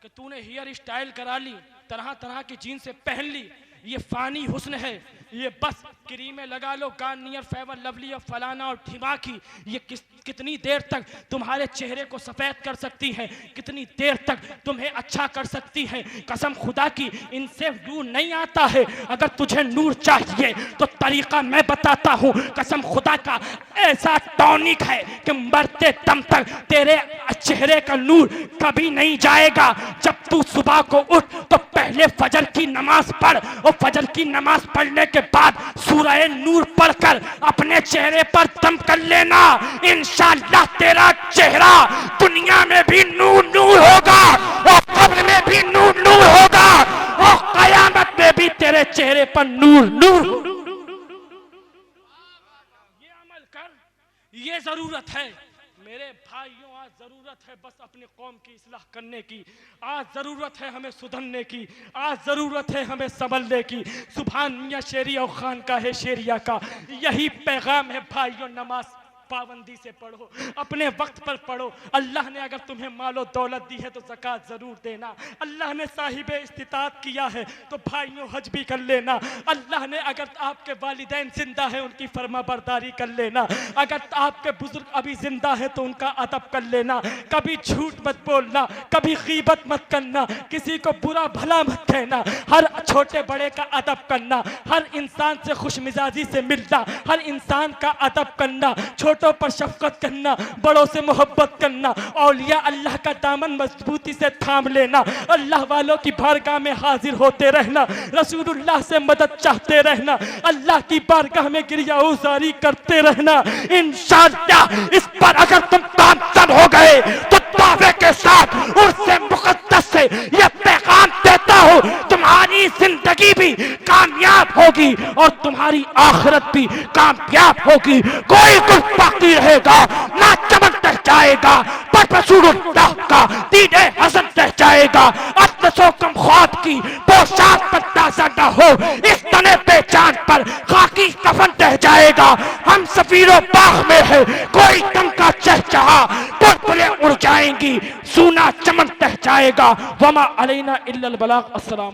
कि तूने हेयर स्टाइल करा ली, तरह तरह की जीन्स पहन ली। ये फानी हुस्न है, ये बस क्रीमें लगा लो, गार्नियर, फेवर लवली और फलाना और ढिमाकी। ये कितनी देर तक तुम्हारे चेहरे को सफेद कर सकती है, कितनी देर तक तुम्हें अच्छा कर सकती है। कसम खुदा की इनसे नूर नहीं आता है। अगर तुझे नूर चाहिए तो तरीका मैं बताता हूँ। कसम खुदा का ऐसा टॉनिक है कि मरते दम तक तेरे चेहरे का नूर कभी नहीं जाएगा। जब तू सुबह को उठ तो पहले फजर की नमाज पढ़ और फजर की नमाज पढ़ने के बाद सूरह नूर पढ़कर अपने चेहरे पर दम कर लेना। इंशाअल्लाह तेरा चेहरा दुनिया में भी नूर नूर होगा और कब्र में भी नूर नूर होगा और कयामत में भी तेरे चेहरे पर नूर नूर। ये अमल कर, ये जरूरत है मेरे भाइयों। आज जरूरत है बस अपनी कौम की इस्लाह करने की, आज जरूरत है हमें सुधरने की, आज जरूरत है हमें संभलने की। सुभान मियां शेरिया और खान का है शेरिया का यही पैगाम है भाइयों। नमाज पाबंदी से पढ़ो, अपने वक्त पर पढ़ो। अल्लाह ने अगर तुम्हें मालो दौलत दी है तो ज़कात ज़रूर देना। अल्लाह ने साहिब इस्तिताअत किया है तो भाइयों हज भी कर लेना। अल्लाह ने अगर आपके वालिदैन जिंदा है उनकी फर्मा बरदारी कर लेना। अगर आपके बुजुर्ग अभी जिंदा है तो उनका अदब कर लेना। कभी झूठ मत बोलना, कभी गीबत मत करना, किसी को बुरा भला मत कहना। हर छोटे बड़े का अदब करना, हर इंसान से खुश मिजाजी से मिलना, हर इंसान का अदब करना, छोटों पर शफकत करना, बड़ों से मोहब्बत करना। औलिया अल्लाह का दामन मजबूती से थाम लेना। अल्लाह वालों की बारगाह में हाजिर होते रहना, रसूलुल्लाह से मदद चाहते रहना, अल्लाह की बारगाह में गिरियाउज़ारी करते रहना। इंशाअल्लाह इस पर अगर तुम कामयाब हो गए तो दावे के साथ उससे मुक़द्दस से यह पैगाम देता हूँ, तुम्हारी जिंदगी भी कामयाब होगी और तुम्हारी आखिरत भी कामयाब होगी। कोई कुछ बाकी रहेगा ना, चमक रह जाएगा पर रसूलुल्लाह का दीने हसन रह जाएगा। अत्मसो कम ख्वाब की पोशाक पर ताज़ा न हो, इस तने पहचान पर खाकी कफन रह जाएगा। हम सफीरो बाग में है, कोई दम का चहचहा, बुलबुलें उड़ जाएंगी, सूना चमन रह जाएगा। वमा अलैना इल्लल बलाग। अस्सलाम।